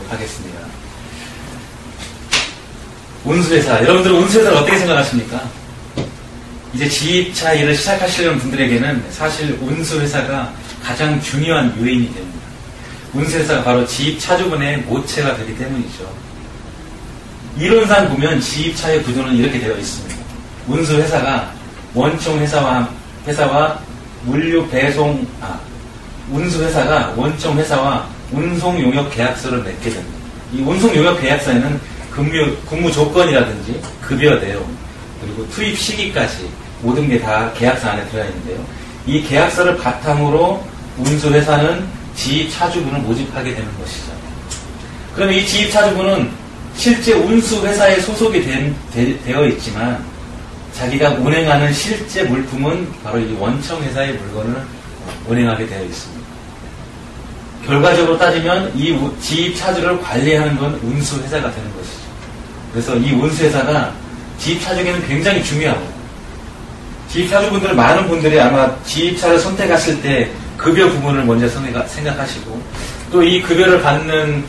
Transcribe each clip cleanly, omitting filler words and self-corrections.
해보도록 하겠습니다. 운수회사. 여러분들은 운수회사를 어떻게 생각하십니까? 이제 지입차 일을 시작하시려는 분들에게는 사실 운수회사가 가장 중요한 요인이 됩니다. 운수회사가 바로 지입차주분의 모체가 되기 때문이죠. 이론상 보면 지입차의 구조는 이렇게 되어 있습니다. 운수회사가 원총회사와 물류 배송, 운수회사가 원총회사와 운송용역 계약서를 맺게 됩니다. 이 운송용역 계약서에는 근무 조건이라든지 급여 내용, 그리고 투입 시기까지 모든 게 다 계약서 안에 들어있는데요. 이 계약서를 바탕으로 운수회사는 지입차주분을 모집하게 되는 것이죠. 그러면 이 지입차주분은 실제 운수회사에 소속이 되어 있지만 자기가 운행하는 실제 물품은 바로 이 원청회사의 물건을 운행하게 되어 있습니다. 결과적으로 따지면 이 지입차주를 관리하는 건 운수회사가 되는 것이죠. 그래서 이 운수회사가 지입차주에게는 굉장히 중요하고, 지입차주분들 많은 분들이 아마 지입차를 선택하실 때 급여 부분을 먼저 생각하시고, 또 이 급여를 받는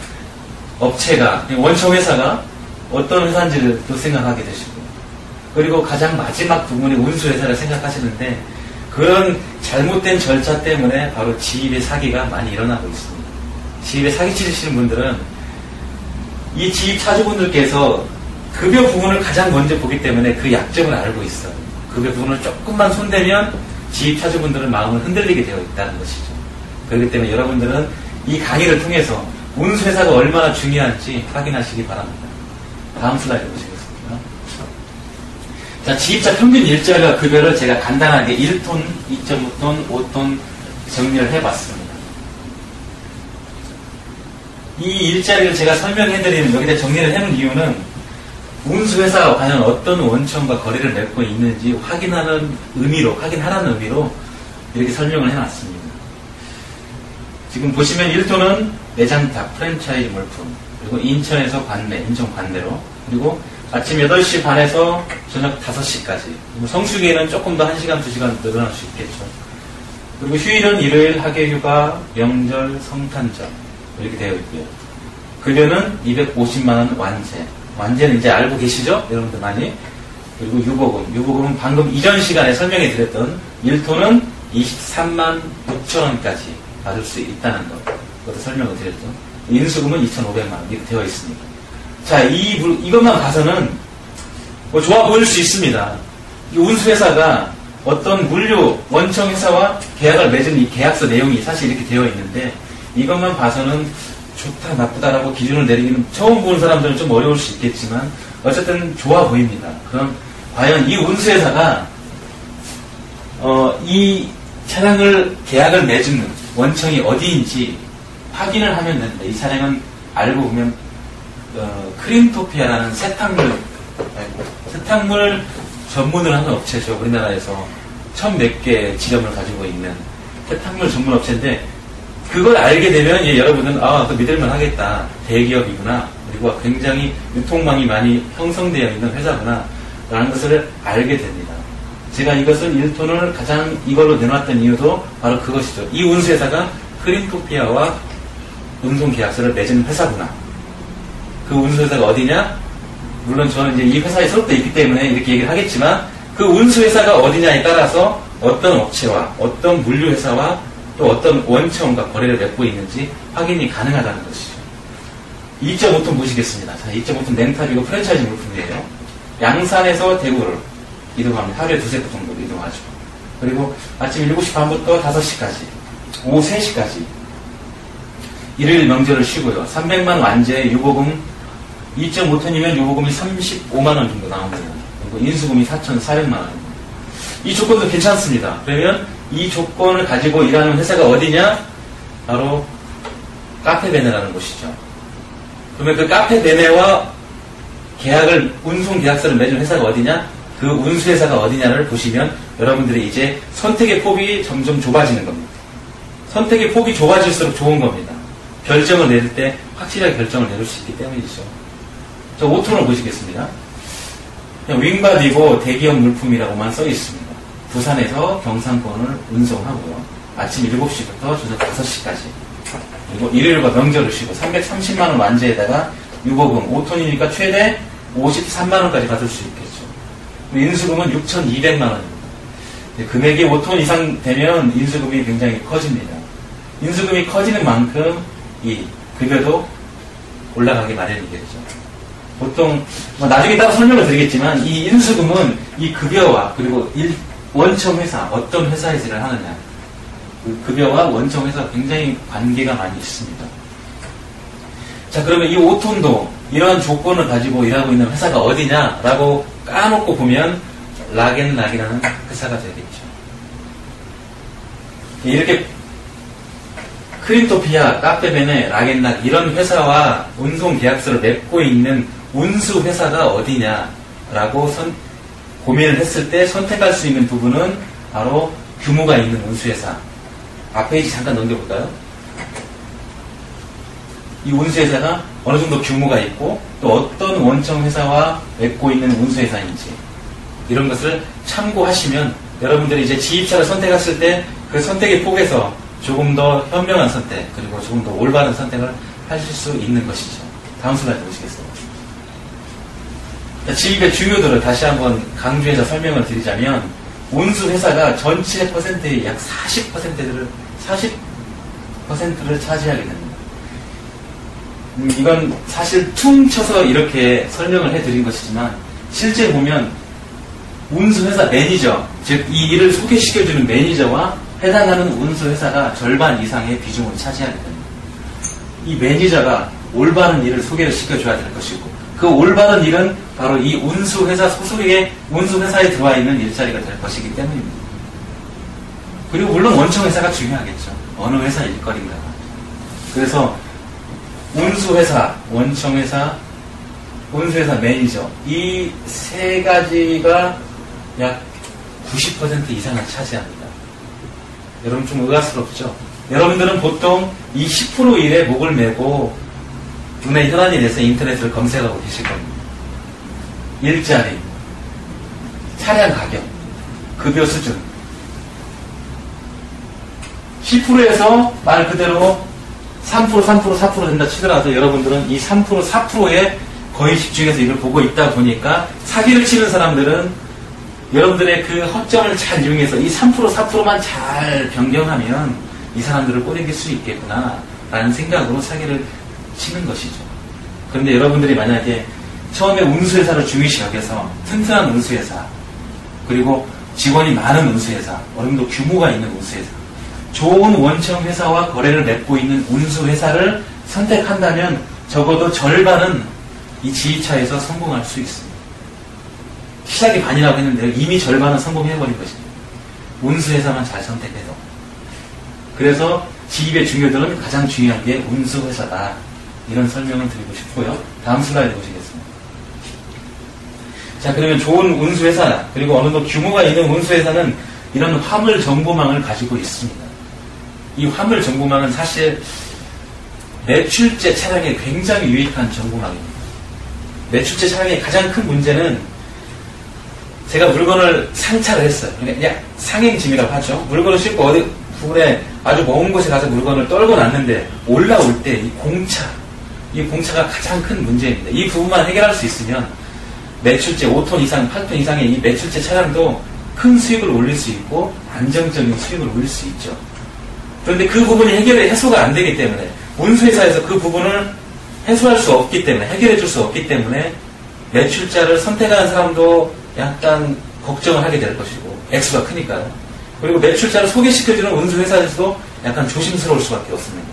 업체가, 원청회사가 어떤 회사인지를 또 생각하게 되시고, 그리고 가장 마지막 부분이 운수회사를 생각하시는데, 그런 잘못된 절차 때문에 바로 지입의 사기가 많이 일어나고 있습니다. 지입에 사기치시는 분들은 이 지입차주분들께서 급여 부분을 가장 먼저 보기 때문에 그 약점을 알고 있어요. 급여 부분을 조금만 손대면 지입차주분들은 마음을 흔들리게 되어 있다는 것이죠. 그렇기 때문에 여러분들은 이 강의를 통해서 운수회사가 얼마나 중요한지 확인하시기 바랍니다. 다음 슬라이드 보시겠습니다. 자, 지입차 평균 일자리와 급여를 제가 간단하게 1톤, 2.5톤, 5톤 정리를 해봤습니다. 이 일자리를 제가 설명해드리는, 여기다 정리를 해놓은 이유는 운수회사가 과연 어떤 원청과 거래를 맺고 있는지 확인하라는 의미로 이렇게 설명을 해놨습니다. 지금 보시면 1톤은 매장탑, 프랜차이즈 물품, 그리고 인천에서 관내, 인천 관내로, 그리고 아침 8시 반에서 저녁 5시까지. 성수기에는 조금 더 1시간, 2시간 늘어날 수 있겠죠. 그리고 휴일은 일요일, 학예휴가, 명절, 성탄절 이렇게 되어 있고요. 급여는 250만원 완제. 완제는 이제 알고 계시죠? 여러분들 많이. 그리고 유보금. 유보금은 방금 이전 시간에 설명해 드렸던 1톤은 23만 6천원까지 받을 수 있다는 것. 그것도 설명을 드렸죠. 인수금은 2,500만원 이렇게 되어 있습니다. 자, 이것만 봐서는 뭐 좋아 보일 수 있습니다. 이 운수회사가 어떤 물류 원청회사와 계약을 맺은 이 계약서 내용이 사실 이렇게 되어 있는데, 이것만 봐서는 좋다 나쁘다라고 기준을 내리기는 처음 보는 사람들은 좀 어려울 수 있겠지만 어쨌든 좋아 보입니다. 그럼 과연 이 운수회사가 이 차량을 계약을 맺은 원청이 어디인지 확인을 하면 됩니다. 이 차량은 알고 보면 크림토피아라는 세탁물 전문을 하는 업체죠. 우리나라에서 1000몇 개 지점을 가지고 있는 세탁물 전문 업체인데, 그걸 알게 되면 여러분은 그 믿을만 하겠다. 대기업이구나. 그리고 굉장히 유통망이 많이 형성되어 있는 회사구나. 라는 것을 알게 됩니다. 제가 이것을 1톤을 가장 이걸로 내놨던 이유도 바로 그것이죠. 이 운수회사가 크림토피아와 운송계약서를 맺은 회사구나. 그 운수회사가 어디냐? 물론 저는 이제 이 회사에 소속되어 있기 때문에 이렇게 얘기를 하겠지만, 그 운수회사가 어디냐에 따라서 어떤 업체와 어떤 물류회사와 또 어떤 원청과 거래를 맺고 있는지 확인이 가능하다는 것이죠. 2.5톤 보시겠습니다. 자, 2.5톤 냉탑이고 프랜차이즈 물품이에요. 양산에서 대구를 이동합니다. 하루에 2-3번 정도 이동하죠. 그리고 아침 7시 반부터 5시까지, 오후 3시까지. 일요일 명절을 쉬고요. 300만 완제 유보금 2.5톤이면 유보금이 35만원 정도 나옵니다. 그리고 인수금이 4,400만원입니다. 이 조건도 괜찮습니다. 그러면 이 조건을 가지고 일하는 회사가 어디냐? 바로 카페베네라는 곳이죠. 그러면 그 카페베네와 운송계약서를 맺은 회사가 어디냐? 그 운수회사가 어디냐를 보시면 여러분들이 이제 선택의 폭이 점점 좁아지는 겁니다. 선택의 폭이 좁아질수록 좋은 겁니다. 결정을 내릴 때 확실하게 결정을 내릴 수 있기 때문이죠. 저 5톤을 보시겠습니다. 그냥 윙바디고 대기업 물품이라고만 써 있습니다. 부산에서 경상권을 운송하고요. 아침 7시부터 저녁 5시까지. 그리고 일요일과 명절을 쉬고 330만원 완제에다가 유보금 5톤이니까 최대 53만원까지 받을 수 있겠죠. 인수금은 6,200만원입니다. 금액이 5톤 이상 되면 인수금이 굉장히 커집니다. 인수금이 커지는 만큼 이 급여도 올라가기 마련이겠죠. 보통 나중에 따로 설명을 드리겠지만 이 인수금은 이 급여와 그리고 원청 회사, 어떤 회사에서 일을 하느냐, 그 급여와 원청 회사가 굉장히 관계가 많이 있습니다. 자, 그러면 이 5톤도 이러한 조건을 가지고 일하고 있는 회사가 어디냐라고 까놓고 보면 락앤락이라는 회사가 되겠죠. 이렇게 크림토피아, 카페베네, 락앤락 이런 회사와 운송 계약서를 맺고 있는 운수 회사가 어디냐라고 고민을 했을 때 선택할 수 있는 부분은 바로 규모가 있는 운수회사. 앞페이지 잠깐 넘겨볼까요? 이 운수회사가 어느 정도 규모가 있고 또 어떤 원청 회사와 맺고 있는 운수회사인지 이런 것을 참고하시면 여러분들이 이제 지입차를 선택했을 때 그 선택의 폭에서 조금 더 현명한 선택 그리고 조금 더 올바른 선택을 하실 수 있는 것이죠. 다음 슬라이드 보시겠습니다. 지입의 중요도를 다시 한번 강조해서 설명을 드리자면 운수회사가 전체 퍼센트의 약 40%를 차지하게 됩니다. 이건 사실 퉁쳐서 이렇게 설명을 해드린 것이지만 실제 보면 운수회사 매니저, 즉 이 일을 소개시켜주는 매니저와 해당하는 운수회사가 절반 이상의 비중을 차지하게 됩니다. 이 매니저가 올바른 일을 소개를 시켜줘야 될 것이고 그 올바른 일은 바로 이 운수회사 소속의 운수회사에 들어와 있는 일자리가 될 것이기 때문입니다. 그리고 물론 원청회사가 중요하겠죠. 어느 회사 일거리인가. 그래서 운수회사, 원청회사, 운수회사 매니저 이 세 가지가 약 90% 이상을 차지합니다. 여러분 좀 의아스럽죠? 여러분들은 보통 이 10% 일에 목을 메고 눈에 혈안이 돼서 인터넷을 검색하고 계실 겁니다. 일자리, 차량 가격, 급여 수준 10%에서 말 그대로 3%, 4% 된다 치더라도 여러분들은 이 3%, 4%에 거의 집중해서 이걸 보고 있다 보니까 사기를 치는 사람들은 여러분들의 그 허점을 잘 이용해서 이 3%, 4%만 잘 변경하면 이 사람들을 꼬리길 수 있겠구나 라는 생각으로 사기를 치는 것이죠. 그런데 여러분들이 만약에 처음에 운수회사를 중요시 여겨서 튼튼한 운수회사 그리고 직원이 많은 운수회사 어느 정도 규모가 있는 운수회사 좋은 원청 회사와 거래를 맺고 있는 운수회사를 선택한다면 적어도 절반은 이 지입차에서 성공할 수 있습니다. 시작이 반이라고 했는데 이미 절반은 성공해버린 것입니다. 운수회사만 잘 선택해서. 그래서 지입의 중요도는 가장 중요한 게 운수회사다. 이런 설명을 드리고 싶고요. 다음 슬라이드 보시겠습니다. 자, 그러면 좋은 운수회사 그리고 어느 정도 규모가 있는 운수회사는 이런 화물 정보망을 가지고 있습니다. 이 화물 정보망은 사실 매출제 차량에 굉장히 유익한 정보망입니다. 매출제 차량의 가장 큰 문제는 제가 물건을 상차를 했어요. 그냥 상행짐이라고 하죠. 물건을 싣고 어디 부근에 아주 먼 곳에 가서 물건을 떨고 놨는데 올라올 때 이 공차가 가장 큰 문제입니다. 이 부분만 해결할 수 있으면 매출제 5톤 이상, 8톤 이상의 이 매출제 차량도 큰 수익을 올릴 수 있고 안정적인 수익을 올릴 수 있죠. 그런데 그 부분이 해소가 안 되기 때문에 운수회사에서 그 부분을 해소할 수 없기 때문에 해결해 줄 수 없기 때문에 매출자를 선택하는 사람도 약간 걱정을 하게 될 것이고 액수가 크니까요. 그리고 매출자를 소개시켜주는 운수회사에서도 약간 조심스러울 수밖에 없습니다.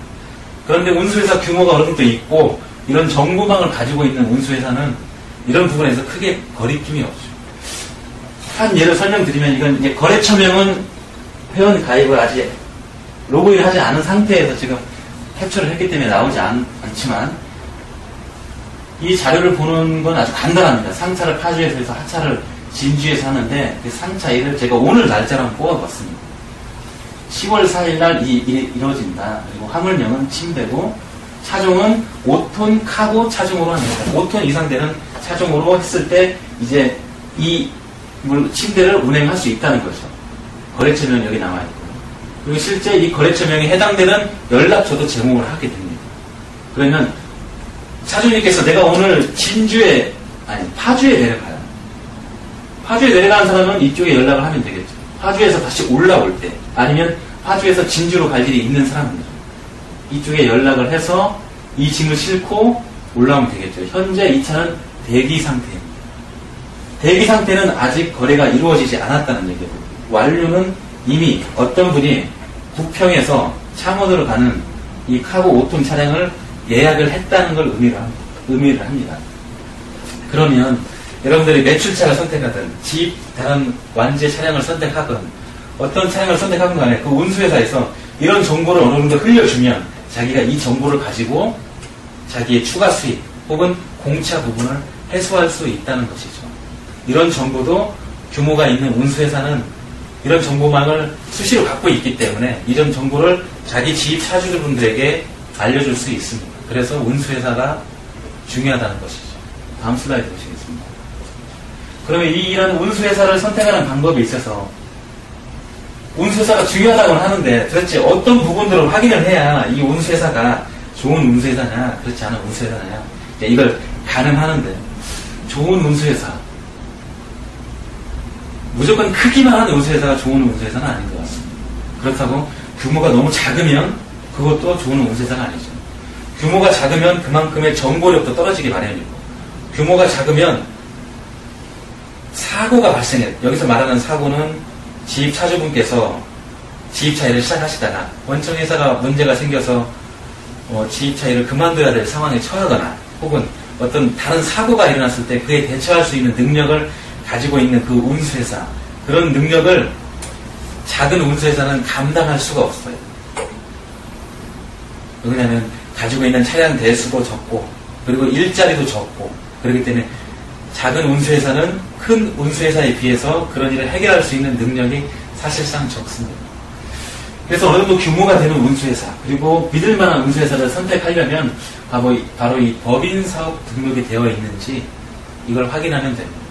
그런데 운수회사 규모가 어느 정도 있고 이런 정보망을 가지고 있는 운수회사는 이런 부분에서 크게 거리낌이 없죠. 한 예를 설명드리면 이건 이제 거래처명은 회원 가입을 아직 로그인을 하지 않은 상태에서 지금 캡처를 했기 때문에 나오지 않지만 이 자료를 보는 건 아주 간단합니다. 상차를 파주에서 해서 하차를 진주에서 하는데 그 상차 일을 제가 오늘 날짜로 뽑아봤습니다. 10월 4일 날 이 일이 이루어진다. 그리고 화물명은 침대고 차종은 5톤 카고 차종으로 합니다. 5톤 이상 되는 차종으로 했을 때 이제 이 침대를 운행할 수 있다는 거죠. 거래처는 여기 나와 있고 그리고 실제 이 거래처명에 해당되는 연락처도 제공을 하게 됩니다. 그러면 사주님께서 내가 오늘 파주에 내려가요. 파주에 내려가는 사람은 이쪽에 연락을 하면 되겠죠. 파주에서 다시 올라올 때, 아니면 파주에서 진주로 갈 일이 있는 사람은 이쪽에 연락을 해서 이 짐을 싣고 올라오면 되겠죠. 현재 이 차는 대기 상태입니다. 대기 상태는 아직 거래가 이루어지지 않았다는 얘기고, 완료는 이미 어떤 분이 부평에서 창원으로 가는 이 카고 5톤 차량을 예약을 했다는 걸 의미를 합니다. 그러면 여러분들이 매출차를 선택하든 다른 완제 차량을 선택하든 어떤 차량을 선택하든 간에 그 운수회사에서 이런 정보를 어느 정도 흘려주면 자기가 이 정보를 가지고 자기의 추가 수익 혹은 공차 부분을 해소할 수 있다는 것이죠. 이런 정보도 규모가 있는 운수회사는 이런 정보망을 수시로 갖고 있기 때문에 이런 정보를 자기 지입 차주분들에게 알려줄 수 있습니다. 그래서 운수회사가 중요하다는 것이죠. 다음 슬라이드 보시겠습니다. 그러면 이런 운수회사를 선택하는 방법에 있어서 운수회사가 중요하다고 하는데 도대체 어떤 부분들을 확인을 해야 이 운수회사가 좋은 운수회사냐 그렇지 않은 운수회사냐 이걸 가늠하는데, 좋은 운수회사 무조건 크기만 하는 운수회사가 좋은 운수회사는 아닌 것 같습니다. 그렇다고 규모가 너무 작으면 그것도 좋은 운수회사가 아니죠. 규모가 작으면 그만큼의 정보력도 떨어지기 마련이고, 규모가 작으면 사고가 발생해요. 여기서 말하는 사고는 지입 차주분께서 지입차 일을 시작하시다가 원청회사가 문제가 생겨서 지입차 일을 그만둬야 될 상황에 처하거나 혹은 어떤 다른 사고가 일어났을 때 그에 대처할 수 있는 능력을 가지고 있는 그 운수회사, 그런 능력을 작은 운수회사는 감당할 수가 없어요. 왜냐하면 가지고 있는 차량 대수도 적고 그리고 일자리도 적고, 그렇기 때문에 작은 운수회사는 큰 운수회사에 비해서 그런 일을 해결할 수 있는 능력이 사실상 적습니다. 그래서 어느 정도 규모가 되는 운수회사, 그리고 믿을만한 운수회사를 선택하려면 바로 이 법인사업 등록이 되어 있는지 이걸 확인하면 됩니다.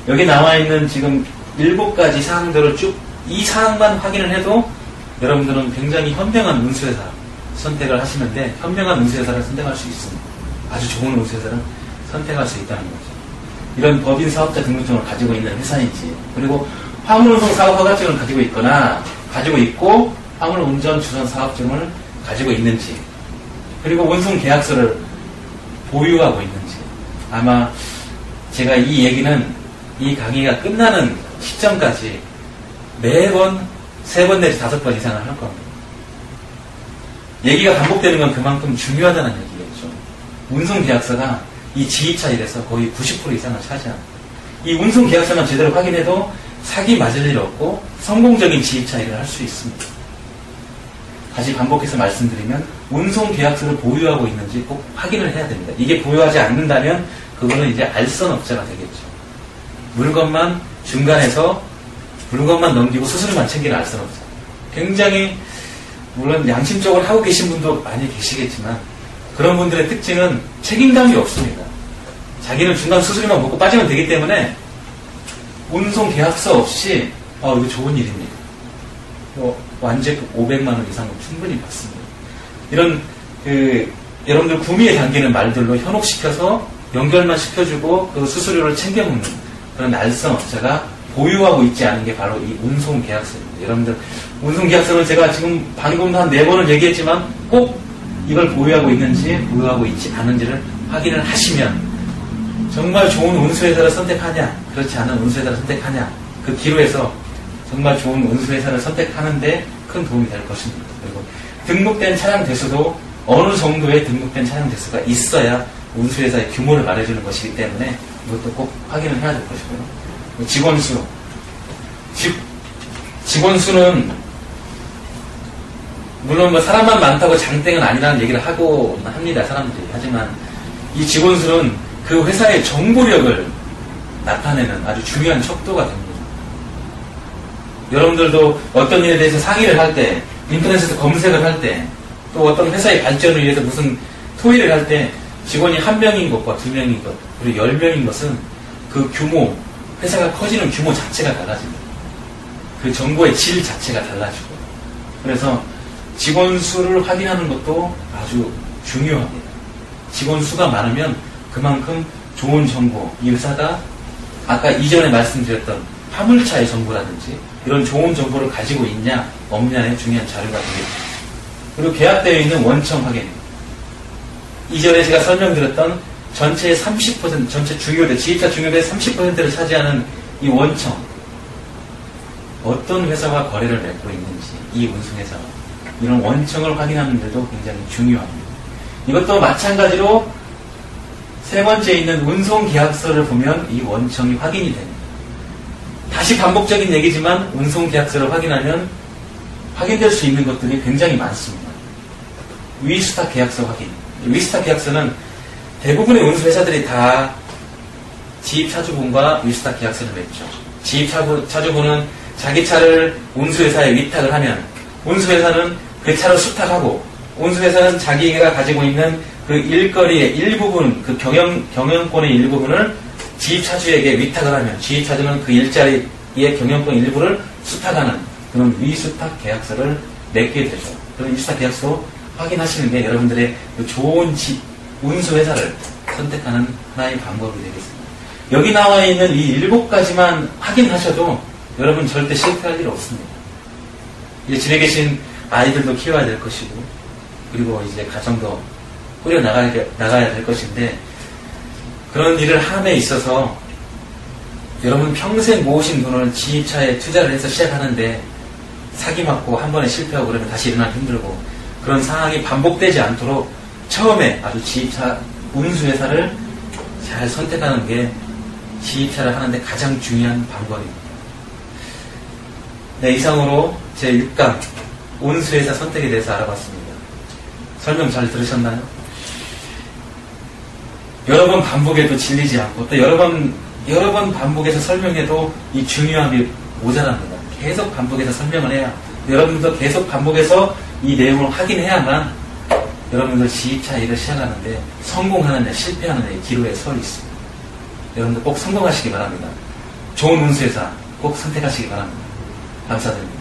여기 나와 있는 지금 7가지 사항들을 이 사항만 확인을 해도 여러분들은 굉장히 현명한 운수회사 선택을 하시는데, 현명한 운수회사를 선택할 수 있습니다. 아주 좋은 운수회사를 선택할 수 있다는 거죠. 이런 법인사업자 등록증을 가지고 있는 회사인지, 그리고 화물운송 사업 허가증을 가지고 있거나 가지고 있고 화물운전 주선 사업증을 가지고 있는지, 그리고 운송 계약서를 보유하고 있는지. 아마 제가 이 얘기는 이 강의가 끝나는 시점까지 매번 3번 내지 5번 이상을 할 겁니다. 얘기가 반복되는 건 그만큼 중요하다는 얘기겠죠. 운송 계약서가 이 지입차 일에서 거의 90% 이상을 차지합니다. 이 운송 계약서만 제대로 확인해도 사기 맞을 일 없고 성공적인 지입차 일을 할 수 있습니다. 다시 반복해서 말씀드리면 운송 계약서를 보유하고 있는지 꼭 확인을 해야 됩니다. 이게 보유하지 않는다면 그거는 이제 알선업자가 되겠죠. 물건만 중간에서 물건만 넘기고 수수료만 챙기는 알선업자. 굉장히 물론 양심적으로 하고 계신 분도 많이 계시겠지만 그런 분들의 특징은 책임감이 없습니다. 자기는 중간 수수료만 먹고 빠지면 되기 때문에 운송 계약서 없이 이거 좋은 일입니다. 완제급 500만 원 이상은 충분히 받습니다. 이런 여러분들 구미에 담기는 말들로 현혹시켜서 연결만 시켜주고 그 수수료를 챙겨먹는 그런 알선업자가 보유하고 있지 않은 게 바로 이 운송계약서입니다. 여러분들 운송계약서는 제가 지금 방금도 한 4번을 얘기했지만 꼭 이걸 보유하고 있는지 보유하고 있지 않은지를 확인을 하시면 정말 좋은 운수회사를 선택하냐 그렇지 않은 운수회사를 선택하냐 그 기로에서 정말 좋은 운수회사를 선택하는데 큰 도움이 될 것입니다. 그리고 등록된 차량 대수도 어느 정도의 등록된 차량 대수가 있어야 운수회사의 규모를 말해주는 것이기 때문에 이것도 꼭 확인을 해야 될 것이고요. 직원수. 직원수는 물론 뭐 사람만 많다고 장땡은 아니라는 얘기를 하고 합니다. 사람들이. 하지만 이 직원수는 그 회사의 정보력을 나타내는 아주 중요한 척도가 됩니다. 여러분들도 어떤 일에 대해서 상의를 할 때, 인터넷에서 검색을 할 때, 또 어떤 회사의 발전을 위해서 무슨 토의를 할 때 직원이 1명인 것과 2명인 것, 그리고 10명인 것은 그 규모, 회사가 커지는 규모 자체가 달라집니다. 그 정보의 질 자체가 달라지고 그래서 직원 수를 확인하는 것도 아주 중요합니다. 직원 수가 많으면 그만큼 좋은 정보, 이 회사가 아까 이전에 말씀드렸던 화물차의 정보라든지 이런 좋은 정보를 가지고 있냐 없냐의 중요한 자료가 되겠죠. 그리고 계약되어 있는 원청 확인. 이전에 제가 설명드렸던 전체의 30%, 전체 중요대, 지입차 중요대의 30%를 차지하는 이 원청. 어떤 회사와 거래를 맺고 있는지, 이 운송회사가. 이런 원청을 확인하는 데도 굉장히 중요합니다. 이것도 마찬가지로 세 번째 있는 운송계약서를 보면 이 원청이 확인이 됩니다. 다시 반복적인 얘기지만 운송계약서를 확인하면 확인될 수 있는 것들이 굉장히 많습니다. 위스탁 계약서 확인. 위스탁 계약서는 대부분의 운수회사들이 다 지입차주분과 위스탁 계약서를 맺죠. 지입차주분은 자기 차를 운수회사에 위탁을 하면 운수회사는 그 차를 수탁하고 운수회사는 자기가 가지고 있는 그 일거리의 일부분, 그 경영권의 일부분을 지입차주에게 위탁을 하면 지입차주는 그 일자리의 경영권 일부를 수탁하는 그런 위수탁 계약서를 맺게 되죠. 그런 위수탁 계약서 확인하시는 게 여러분들의 그 좋은 운수회사를 선택하는 하나의 방법이 되겠습니다. 여기 나와 있는 이 7가지만 확인하셔도 여러분 절대 실패할 일 없습니다. 이제 집에 계신 아이들도 키워야 될 것이고 그리고 이제 가정도 꾸려 나가야 될 것인데 그런 일을 함에 있어서 여러분 평생 모으신 돈을 지입차에 투자를 해서 시작하는데 사기 맞고 한 번에 실패하고 그러면 다시 일어나기 힘들고 그런 상황이 반복되지 않도록 처음에 아주 지입차 운수회사를 잘 선택하는 게 지입차를 하는데 가장 중요한 방법입니다. 네, 이상으로 제 6강 운수회사 선택에 대해서 알아봤습니다. 설명 잘 들으셨나요? 여러 번 반복해도 질리지 않고 또 여러 번 반복해서 설명해도 이 중요함이 모자랍니다. 계속 반복해서 설명을 해야 여러분도 계속 반복해서 이 내용을 확인해야만 여러분들 지입차 일을 시작하는데 성공하는데 실패하는 데 기로에 서 있습니다. 여러분들 꼭 성공하시기 바랍니다. 좋은 운수회사 꼭 선택하시기 바랍니다. 감사드립니다.